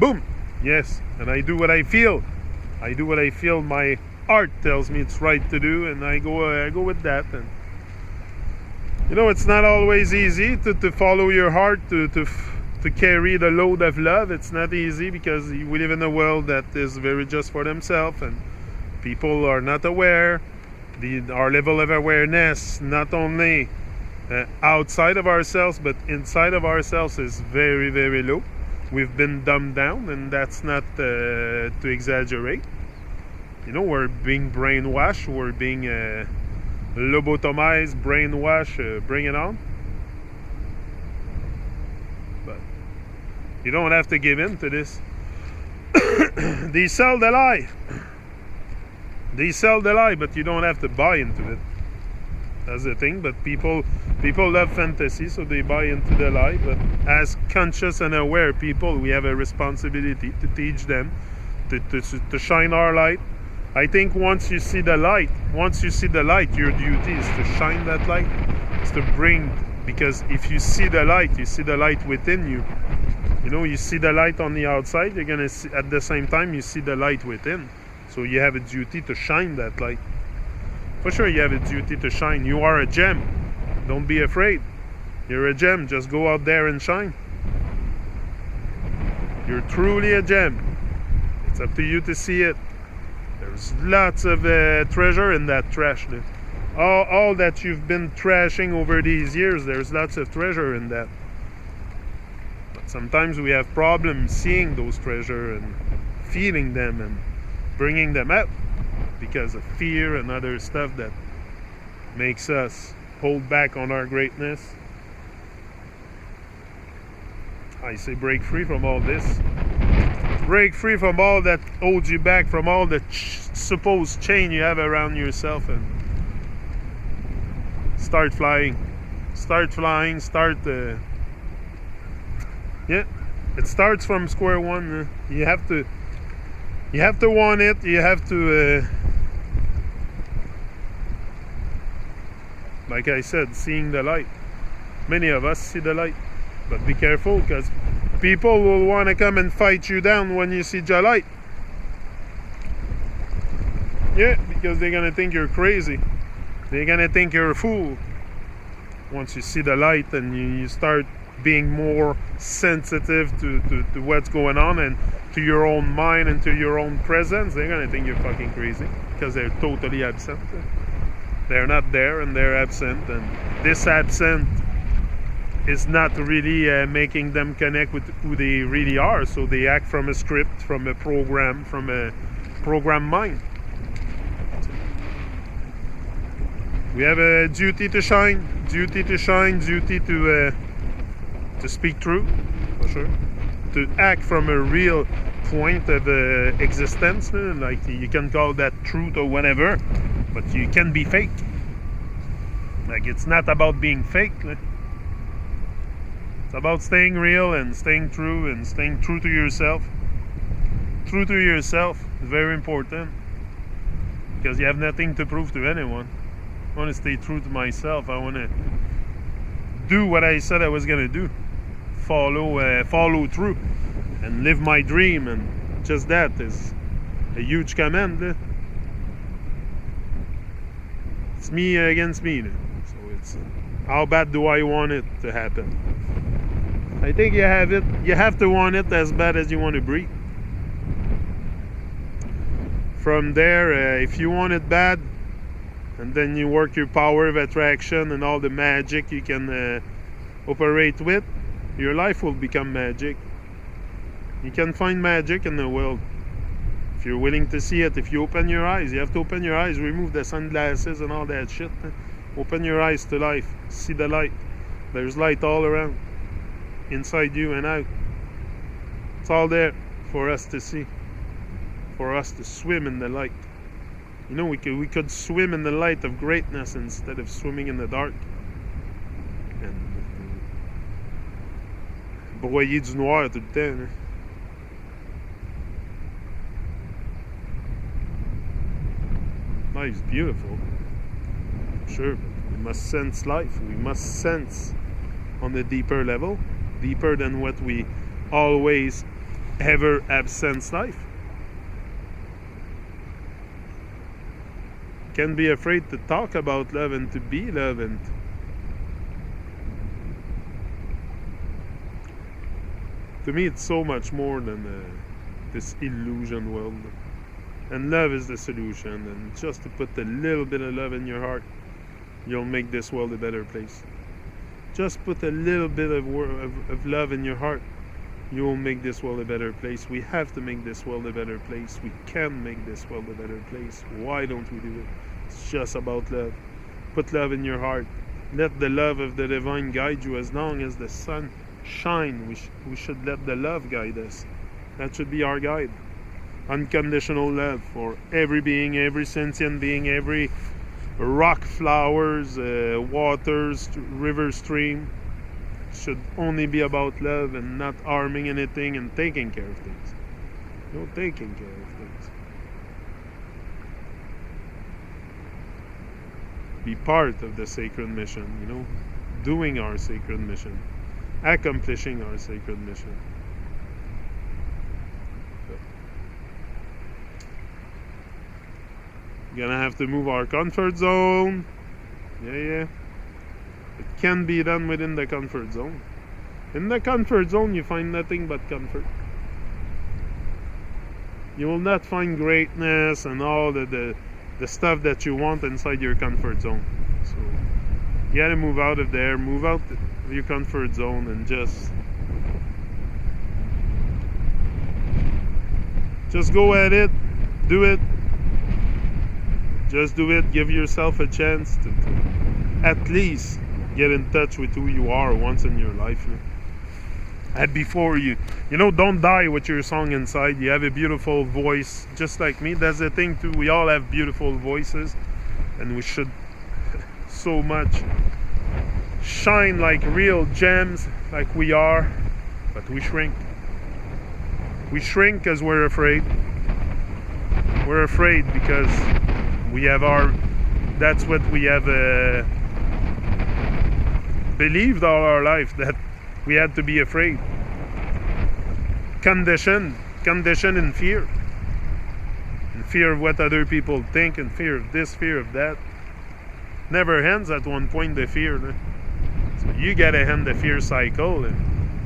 boom, yes, and I do what I feel. I do what I feel my heart tells me it's right to do, and I go with that. And you know, it's not always easy to follow your heart, to carry the load of love. It's not easy because we live in a world that is very just for themselves, and people are not aware. Our level of awareness, not only outside of ourselves but inside of ourselves, is very, very low. We've been dumbed down, and that's not to exaggerate. You know, we're being brainwashed, we're being lobotomized, brainwashed, bring it on. But you don't have to give in to this. They sell the lie. They sell the lie, but you don't have to buy into it. That's the thing. But people love fantasy, so they buy into the lie. But as conscious and aware people, we have a responsibility to teach them, to shine our light. I think once you see the light, your duty is to shine that light. It's to bring, because if you see the light within you. You know, you see the light on the outside, you're gonna see, at the same time you see the light within. So you have a duty to shine that light. For sure you have a duty to shine. You are a gem. Don't be afraid. You're a gem. Just go out there and shine. You're truly a gem. It's up to you to see it. There's lots of treasure in that trash. All that you've been trashing over these years, there's lots of treasure in that. But sometimes we have problems seeing those treasure and feeling them and bringing them out because of fear and other stuff that makes us hold back on our greatness. I say break free from all this. Break free from all that holds you back, from all the supposed chain you have around yourself, and start flying. Start flying. Yeah, it starts from square one. You have to want it. You have to, like I said, seeing the light. Many of us see the light, but be careful, because people will want to come and fight you down when you see the light. Yeah, because they're gonna think you're crazy. They're gonna think you're a fool. Once you see the light and you start being more sensitive to what's going on and to your own mind and to your own presence, they're gonna think you're fucking crazy, because they're totally absent. They're not there and they're absent, and this absent is not really making them connect with who they really are, so they act from a script, from a program mind. We have a duty to shine, duty to speak truth, for sure, to act from a real point of existence, like you can call that truth or whatever, but you can be fake. Like, it's not about being fake. It's about staying real and staying true to yourself. True to yourself is very important, because you have nothing to prove to anyone. I want to stay true to myself. I want to do what I said I was going to do. Follow through and live my dream, and just that is a huge command. It's me against me. So it's how bad do I want it to happen? I think you have to want it as bad as you want to breathe. From there, if you want it bad, and then you work your power of attraction and all the magic you can operate with, your life will become magic. You can find magic in the world if you're willing to see it. If you open your eyes, you have to open your eyes, remove the sunglasses and all that shit. Open your eyes to life, see the light. There's light all around, inside you and out. It's all there for us to see, for us to swim in the light. You know, we could swim in the light of greatness instead of swimming in the dark. And broyer du noir tout le temps. Life's beautiful, sure, but we must sense life. We must sense on a deeper level, deeper than what we always ever absent life. Can't be afraid to talk about love and to be love. And to me, it's so much more than this illusion world. And love is the solution. And just to put a little bit of love in your heart, you'll make this world a better place. Just put a little bit of love in your heart, you will make this world a better place. We have to make this world a better place. We can make this world a better place. Why don't we do it? It's just about love. Put love in your heart. Let the love of the divine guide you. As long as the sun shines, we should let the love guide us. That should be our guide. Unconditional love for every being, every sentient being, every rock, flowers, waters, river, stream. Should only be about love and not harming anything and taking care of things. No, taking care of things. Be part of the sacred mission, doing our sacred mission, accomplishing our sacred mission. Gonna have to move our comfort zone. Yeah. It can be done within the comfort zone. In the comfort zone, you find nothing but comfort. You will not find greatness and all the stuff that you want inside your comfort zone. So you gotta move out of there, move out of your comfort zone, and just go at it, do it. Just do it. Give yourself a chance to at least get in touch with who you are once in your life. And before don't die with your song inside. You have a beautiful voice, just like me. That's the thing too. We all have beautiful voices, and we should so much shine like real gems, like we are. But we shrink. We shrink because we're afraid. We're afraid because we have that's what we have believed all our life, that we had to be afraid. Conditioned in fear. In fear of what other people think, in fear of this, fear of that. Never ends at one point, the fear. No? So you gotta end the fear cycle and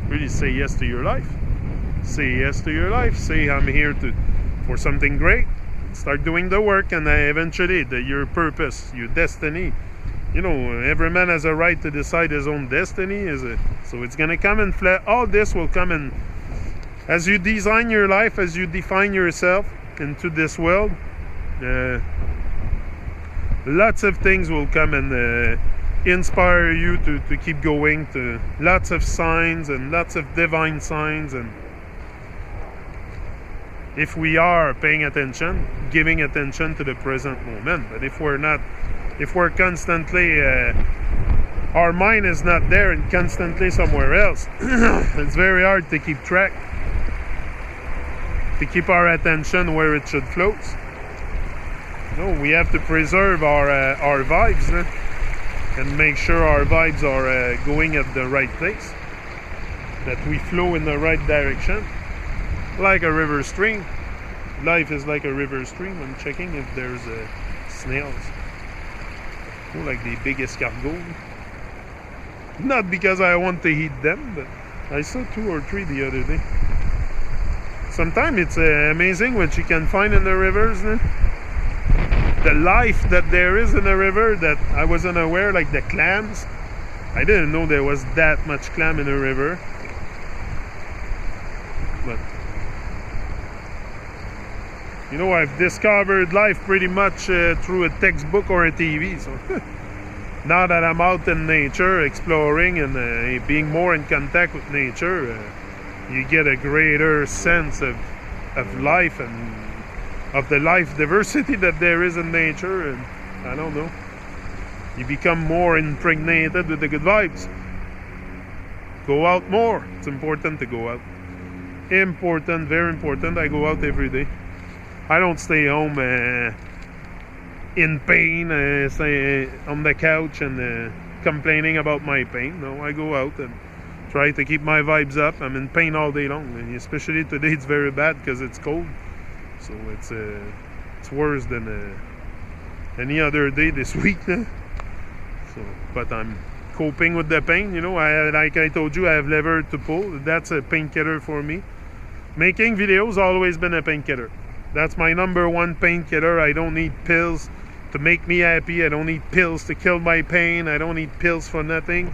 really say yes to your life. Say yes to your life. Say, I'm here for something great. Start doing the work, and eventually your purpose, your destiny. Every man has a right to decide his own destiny. So it's going to come in flesh. All this will come in as you design your life, as you define yourself into this world. Lots of things will come and inspire you to keep going. To lots of signs and lots of divine signs, and if we are paying attention, giving attention to the present moment. But if we're not, if we're constantly, our mind is not there and constantly somewhere else, it's very hard to keep track, to keep our attention where it should float. We have to preserve our vibes and make sure our vibes are going at the right place, that we flow in the right direction. Like a river stream. Life is like a river stream. I'm checking if there's snails. Like the big escargot. Not because I want to eat them, but I saw 2 or 3 the other day. Sometimes it's amazing what you can find in the rivers. The life that there is in the river that I wasn't aware, like the clams. I didn't know there was that much clam in the river. But I've discovered life pretty much through a textbook or a TV. So now that I'm out in nature, exploring and being more in contact with nature, you get a greater sense of life and of the life diversity that there is in nature. And I don't know, you become more impregnated with the good vibes. Go out more. It's important to go out. Important, very important. I go out every day. I don't stay home in pain, stay on the couch and complaining about my pain. No, I go out and try to keep my vibes up. I'm in pain all day long, and especially today it's very bad because it's cold. So it's worse than any other day this week. So, but I'm coping with the pain. You know, like I told you, I have lever to pull. That's a painkiller for me. Making videos always been a painkiller. That's my number one painkiller. I don't need pills to make me happy. I don't need pills to kill my pain. I don't need pills for nothing.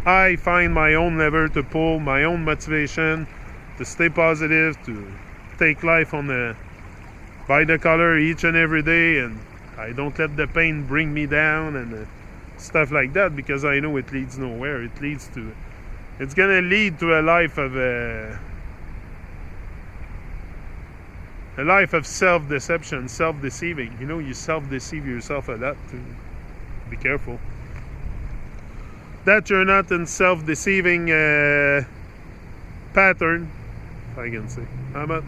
I find my own lever to pull, my own motivation to stay positive, to take life by the color each and every day, and I don't let the pain bring me down and stuff like that, because I know it leads nowhere. It's gonna lead to a life of self-deception, self-deceiving. You know, you self-deceive yourself a lot. Be careful that you're not in self-deceiving pattern, if I can say. How about